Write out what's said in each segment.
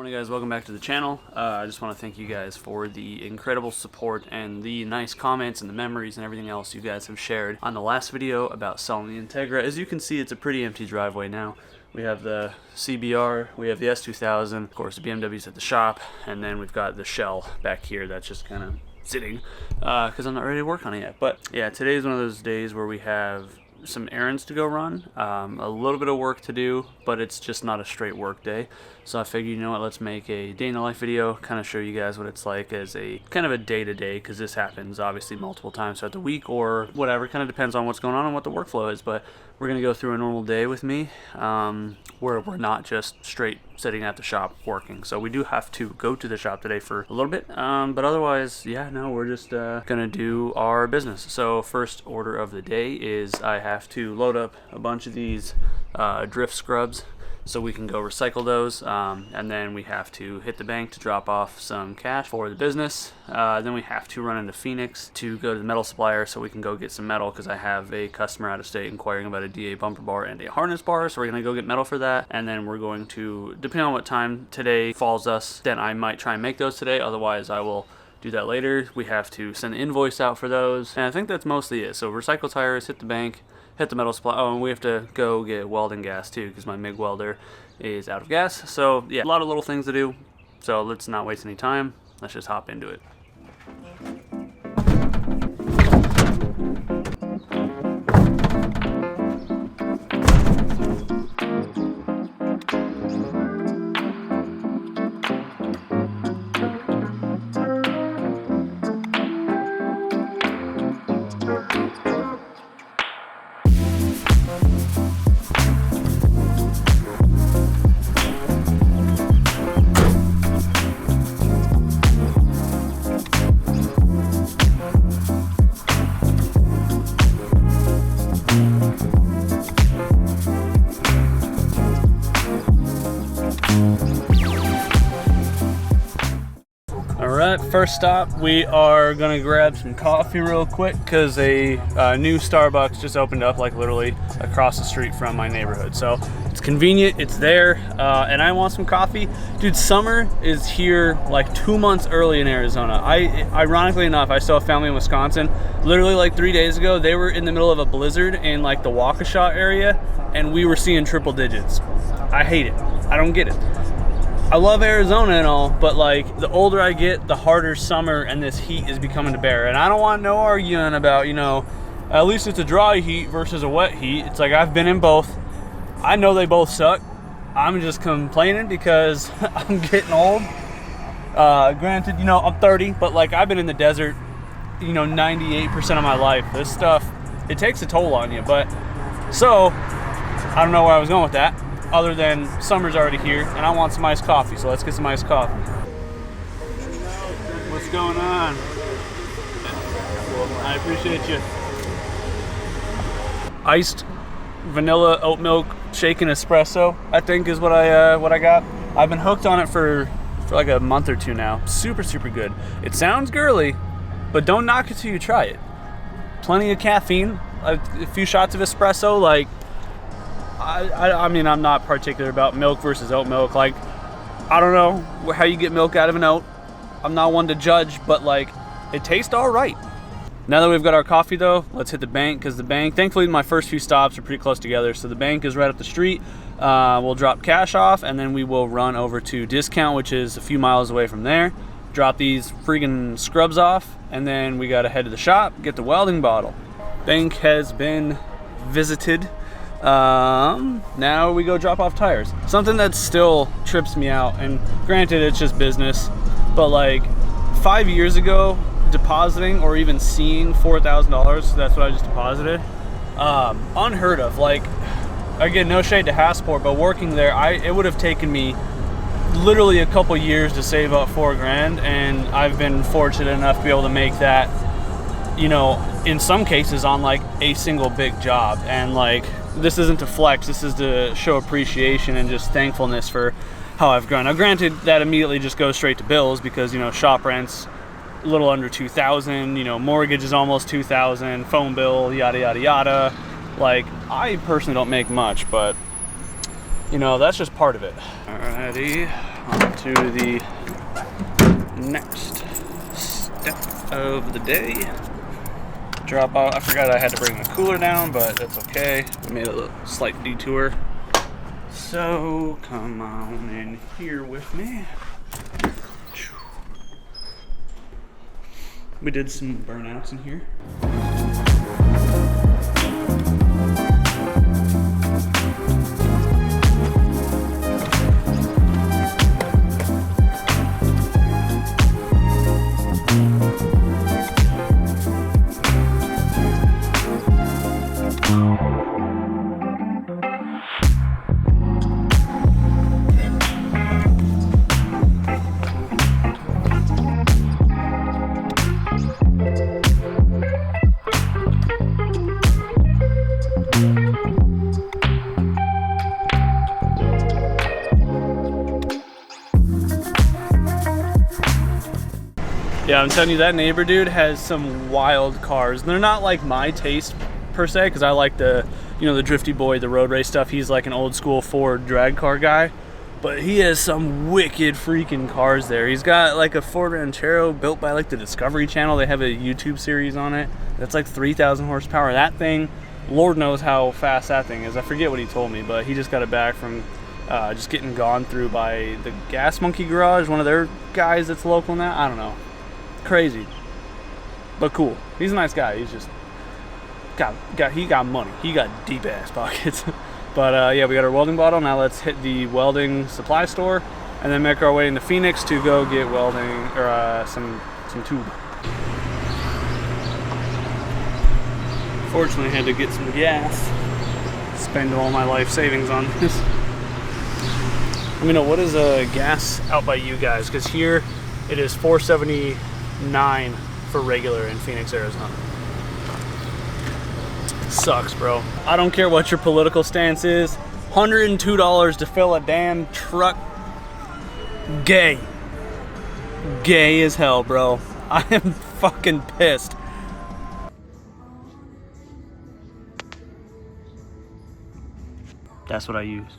morning, guys. Welcome back to the channel. I just want to thank you guys for the incredible support and the nice comments and the memories and everything else you guys have shared on the last video about selling the Integra. As you can see, it's a pretty empty driveway now. We have the CBR, we have the S2000, of course the BMW's at the shop, and then we've got the Shell back here that's just kind of sitting because I'm not ready to work on it yet. But yeah, today is one of those days where we have some errands to go run, a little bit of work to do, but it's just not a straight work day. So I figured, you know what, let's make a day in the life video, kind of show you guys what it's like as a kind of a day-to-day, because this happens obviously multiple times throughout the week or whatever. Kind of depends on what's going on and what the workflow is, but we're going to go through a normal day with me where we're not just straight sitting at the shop working. So we do have to go to the shop today for a little bit, but otherwise, yeah, no, we're just gonna do our business. So first order of the day is I have to load up a bunch of these drift scrubs so we can go recycle those, and then we have to hit the bank to drop off some cash for the business. Then we have to run into Phoenix to go to the metal supplier so we can go get some metal, because I have a customer out of state inquiring about a DA bumper bar and a harness bar, so we're going to go get metal for that. And then we're going to, depending on what time today falls us, then I might try and make those today, otherwise I will do that later. We have to send the invoice out for those, and I think that's mostly it. So recycle tires, hit the bank, hit the metal supply. Oh, and we have to go get welding gas too, because my MIG welder is out of gas. So yeah, a lot of little things to do. So let's not waste any time. Let's just hop into it. Alright, first stop, we are gonna grab some coffee real quick because a new Starbucks just opened up like literally across the street from my neighborhood. So it's convenient, it's there, and I want some coffee. Dude, summer is here like 2 months early in Arizona. Ironically enough, I still have family in Wisconsin. Literally like 3 days ago, they were in the middle of a blizzard in like the Waukesha area, and we were seeing triple digits. I hate it. I don't get it. I love Arizona and all, but like the older I get, the harder summer and this heat is becoming to bear. And I don't want no arguing about, you know, at least it's a dry heat versus a wet heat. It's like I've been in both. I know they both suck. I'm just complaining because I'm getting old. Granted, you know, I'm 30, but like I've been in the desert, you know, 98% of my life. This stuff, it takes a toll on you. But so I don't know where I was going with that, other than summer's already here and I want some iced coffee, so let's get some iced coffee. What's going on? I appreciate you. Iced vanilla oat milk shaken espresso, I think is what I got. I've been hooked on it for like a month or two now. Super good. It sounds girly, but don't knock it till you try it. Plenty of caffeine, a few shots of espresso. Like I mean, I'm not particular about milk versus oat milk. Like, I don't know how you get milk out of an oat. I'm not one to judge, but like, it tastes all right. Now that we've got our coffee though, let's hit the bank, because the bank, thankfully my first few stops are pretty close together. So the bank is right up the street. We'll drop cash off and then we will run over to Discount, which is a few miles away from there. Drop these freaking scrubs off, and then we gotta head to the shop, get the welding bottle. Bank has been visited. Now we go drop off tires. Something that still trips me out, and granted it's just business, but like 5 years ago, depositing or even seeing $4,000, that's what I just deposited, unheard of. Like, again, no shade to Hassport, but working there, it would have taken me literally a couple years to save up $4 grand, and I've been fortunate enough to be able to make that, you know, in some cases on like a single big job. And like, this isn't to flex, this is to show appreciation and just thankfulness for how I've grown. Now granted, that immediately just goes straight to bills, because, you know, shop rent's a little under $2,000, you know, mortgage is almost $2,000, phone bill, yada yada yada. Like, I personally don't make much, but you know, that's just part of it. Alrighty, on to the next step of the day. Drop off. I forgot I had to bring the cooler down, but that's okay. We made a slight detour. So come on in here with me. We did some burnouts in here. Yeah, I'm telling you, that neighbor dude has some wild cars. They're not like my taste per se, because I like the, you know, the drifty boy, the road race stuff. He's like an old school Ford drag car guy, but he has some wicked freaking cars there. He's got like a Ford Ranchero built by like the Discovery Channel. They have a YouTube series on it. That's like 3,000 horsepower. That thing, Lord knows how fast that thing is. I forget what he told me, but he just got it back from just getting gone through by the Gas Monkey Garage, one of their guys that's local now. I don't know. Crazy, but cool. He's a nice guy. He's just he got money. He got deep ass pockets. But yeah, we got our welding bottle. Now let's hit the welding supply store and then make our way into Phoenix to go get welding or some tube. Fortunately, I had to get some gas. Spend all my life savings on this. Let me know, what is gas out by you guys? Because here it is $4.79 for regular in Phoenix, Arizona. Sucks, bro. I don't care what your political stance is. $102 to fill a damn truck. Gay. Gay as hell, bro. I am fucking pissed. That's what I use.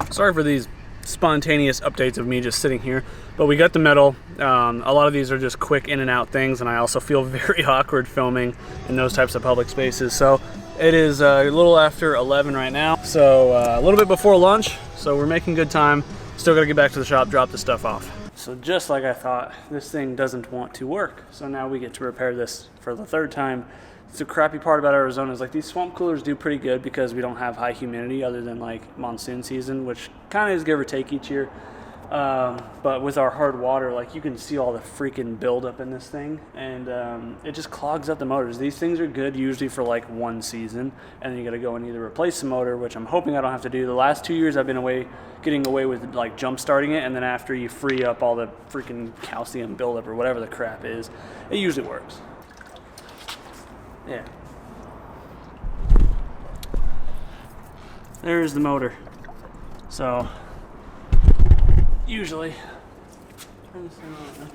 Sorry for these spontaneous updates of me just sitting here, but we got the metal. A lot of these are just quick in and out things, and I also feel very awkward filming in those types of public spaces. So it is a little after 11 right now, so a little bit before lunch, so we're making good time. Still gotta get back to the shop, drop the stuff off. So just like I thought, this thing doesn't want to work. So now we get to repair this for the third time. It's the crappy part about Arizona is like these swamp coolers do pretty good because we don't have high humidity other than like monsoon season, which kind of is give or take each year. But with our hard water, like you can see all the freaking buildup in this thing, and it just clogs up the motors. These things are good usually for like one season, and then you got to go and either replace the motor, which I'm hoping I don't have to do. The last 2 years I've been getting away with like jump starting it, and then after you free up all the freaking calcium buildup or whatever the crap is, it usually works. Yeah. There's the motor. So usually turn this thing on.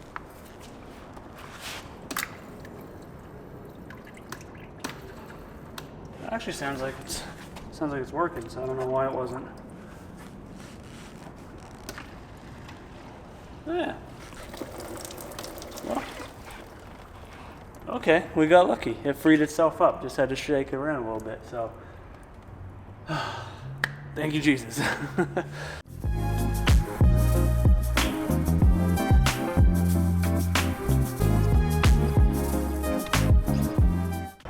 It actually sounds like it's working, so I don't know why it wasn't. Yeah. Well, okay, we got lucky. It freed itself up. Just had to shake it around a little bit. So, thank you, Jesus.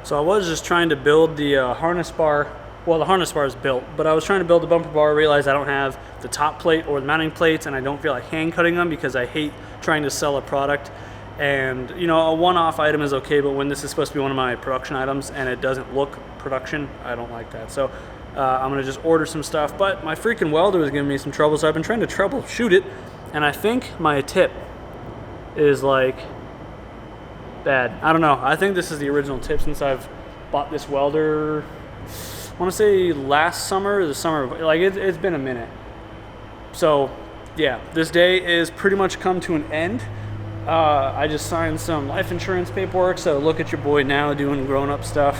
So I was just trying to build the harness bar. Well, the harness bar is built, but I was trying to build the bumper bar. Realized I don't have the top plate or the mounting plates, and I don't feel like hand cutting them because I hate trying to sell a product. And you know, a one-off item is okay, but when this is supposed to be one of my production items and it doesn't look production, I don't like that. So I'm gonna just order some stuff, but my freaking welder was giving me some trouble, so I've been trying to troubleshoot it, and I think my tip is like bad. I don't know. I think this is the original tip since I've bought this welder, I want to say last summer, the summer, like it's been a minute. So yeah, this day is pretty much come to an end. I just signed some life insurance paperwork, so look at your boy now doing grown-up stuff.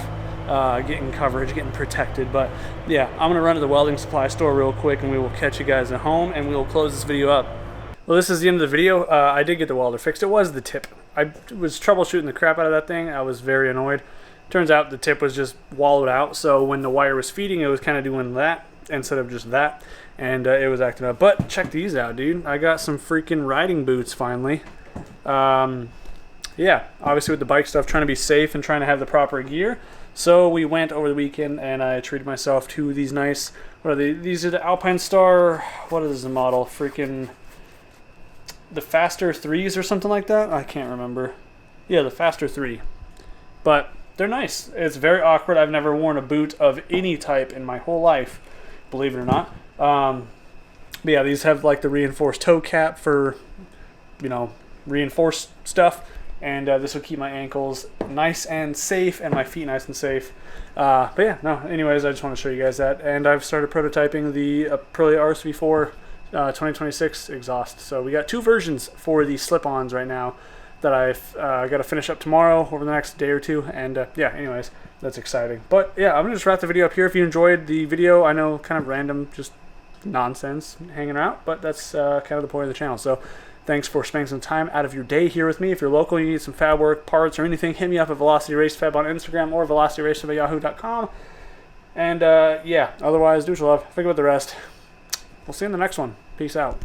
getting coverage, getting protected. But yeah, I'm gonna run to the welding supply store real quick, and we will catch you guys at home, and we will close this video up. Well, this is the end of the video. I did get the welder fixed. It was the tip. I was troubleshooting the crap out of that thing. I was very annoyed. Turns out the tip was just wallowed out, so when the wire was feeding, it was kind of doing that instead of just that, and it was acting up. But check these out, dude. I got some freaking riding boots finally. Yeah, obviously with the bike stuff, trying to be safe and trying to have the proper gear. So we went over the weekend, and I treated myself to these nice, what are they? These are the Alpine Star, what is the model? Freaking, the Faster 3s or something like that? I can't remember. Yeah, the Faster 3. But they're nice. It's very awkward. I've never worn a boot of any type in my whole life, believe it or not. But yeah, these have like the reinforced toe cap for, you know, reinforced stuff. And this will keep my ankles nice and safe and my feet nice and safe. But yeah, no, anyways, I just want to show you guys that. And I've started prototyping the Aprilia RSV4 2026 exhaust. So we got 2 versions for the slip-ons right now that I've got to finish up tomorrow over the next day or 2. And yeah, anyways, that's exciting. But yeah, I'm going to just wrap the video up here. If you enjoyed the video, I know kind of random, just nonsense hanging out, but that's kind of the point of the channel. So thanks for spending some time out of your day here with me. If you're local and you need some fab work, parts, or anything, hit me up at Velocity Race Fab on Instagram or velocityracefab@yahoo.com. And yeah, otherwise, do what you love. Think about the rest. We'll see you in the next one. Peace out.